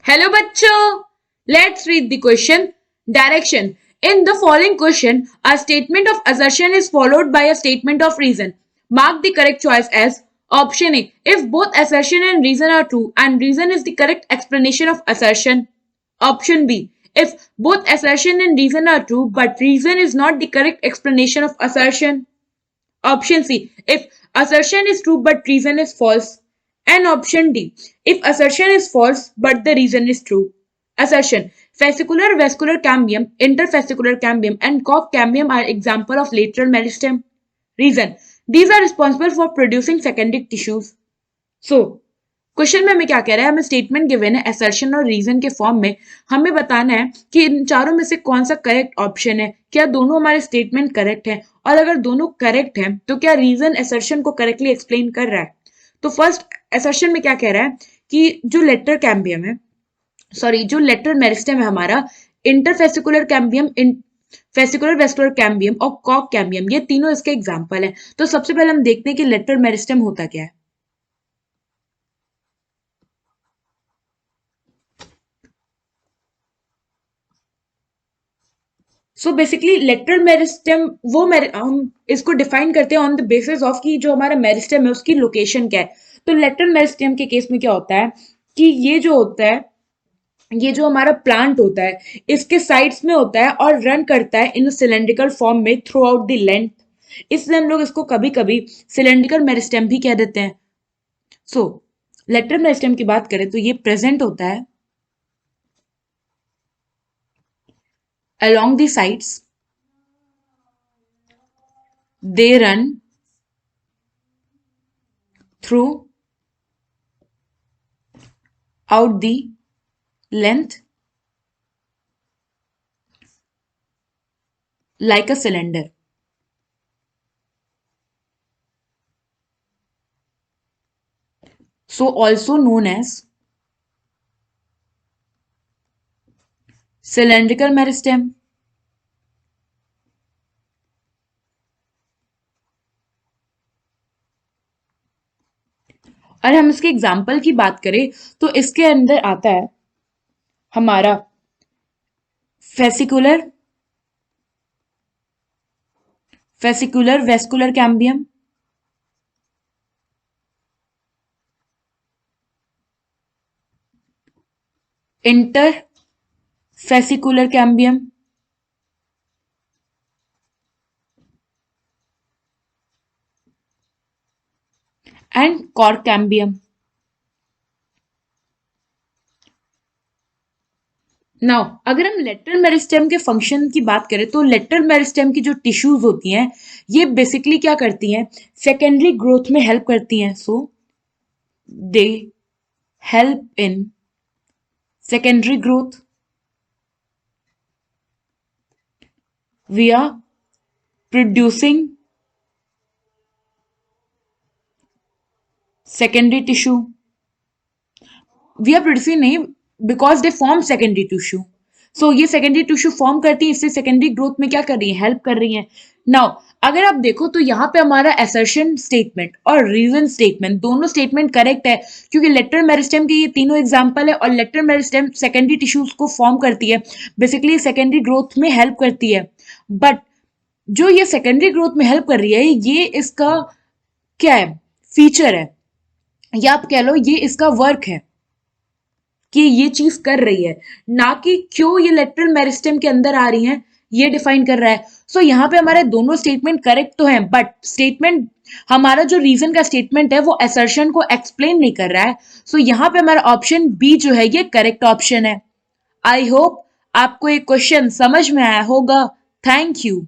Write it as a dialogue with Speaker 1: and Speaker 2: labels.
Speaker 1: Hello bachcho. Let's read the question. Direction. In the following question, a statement of assertion is followed by a statement of reason. Mark the correct choice as option A. If both assertion and reason are true and reason is the correct explanation of assertion. Option B. If both assertion and reason are true but reason is not the correct explanation of assertion. Option C. If assertion is true but reason is false. And option D. If assertion is false but the reason is true. Assertion. Fascicular vascular cambium, interfascicular cambium and cough cambium are example of lateral meristem. Reason. These are responsible for producing secondary tissues. So, question में हमें क्या कह रहा है, हमें statement given है assertion और reason के फॉर्म में. हमें बताना है कि इन चारों में से कौन सा करेक्ट ऑप्शन है, क्या दोनों हमारे स्टेटमेंट करेक्ट है, और अगर दोनों करेक्ट हैं तो क्या रीजन असर्शन को करेक्टली एक्सप्लेन कर रहा है. तो फर्स्ट असर्शन में क्या कह रहा है कि जो लेटरल कैम्बियम है, जो लेटरल मेरिस्टेम है हमारा, interfascicular cambium, fascicular vascular cambium और कॉक कैम्बियम, ये तीनों इसके एग्जाम्पल हैं. तो सबसे पहले हम देखते हैं कि लेटरल मेरिस्टेम होता क्या है. सो बेसिकली लेटरल मेरिस्टेम हम इसको डिफाइन करते हैं ऑन द बेसिस ऑफ कि जो हमारा मेरिस्टेम है उसकी लोकेशन क्या है. तो लेटरल मेरिस्टेम के केस में क्या होता है कि ये जो होता है, ये जो हमारा प्लांट होता है इसके साइड्स में होता है और रन करता है इन सिलेंड्रिकल फॉर्म में थ्रू आउट द लेंथ. इसलिए हम लोग इसको कभी कभी सिलेंड्रिकल मेरिस्टेम भी कह देते हैं. सो लेटरल मेरिस्टेम की बात करें तो ये प्रेजेंट होता है along the sides. They run through out the length like a cylinder. So also known as cylindrical meristem. और हम इसके एग्जाम्पल की बात करें तो इसके अंदर आता है हमारा fascicular vascular cambium, inter fascicular cambium and cork cambium. Now अगर हम लेटरल मेरिस्टेम के फंक्शन की बात करें तो लेटरल मेरिस्टेम की जो टिश्यूज होती हैं ये बेसिकली क्या करती हैं, सेकेंडरी ग्रोथ में हेल्प करती हैं. So they help in secondary growth via producing secondary tissue. We are producing नहीं, because they form secondary tissue. So ये secondary tissue form करती है, इससे secondary growth में क्या कर रही है, हेल्प कर रही है. Now अगर आप देखो तो यहाँ पे हमारा assertion statement और reason statement दोनों statement करेक्ट है क्योंकि लेटरल मेरिस्टेम के ये तीनों एग्जाम्पल है और लेटरल मेरिस्टेम सेकेंडरी टिश्यूज को फॉर्म करती है, बेसिकली सेकेंडरी ग्रोथ में हेल्प करती है. बट जो ये सेकेंडरी ग्रोथ में हेल्प कर रही है ये इसका क्या है, फीचर है, या आप कह लो ये इसका वर्क है कि ये चीज कर रही है, ना कि क्यों ये लेटरल मेरिस्टेम के अंदर आ रही है ये डिफाइन कर रहा है. सो यहाँ पे हमारे दोनों स्टेटमेंट करेक्ट तो हैं बट स्टेटमेंट हमारा जो रीजन का स्टेटमेंट है वो असर्शन को एक्सप्लेन नहीं कर रहा है. सो यहाँ पे हमारा ऑप्शन बी जो है ये करेक्ट ऑप्शन है. आई होप आपको ये क्वेश्चन समझ में आया होगा. Thank you.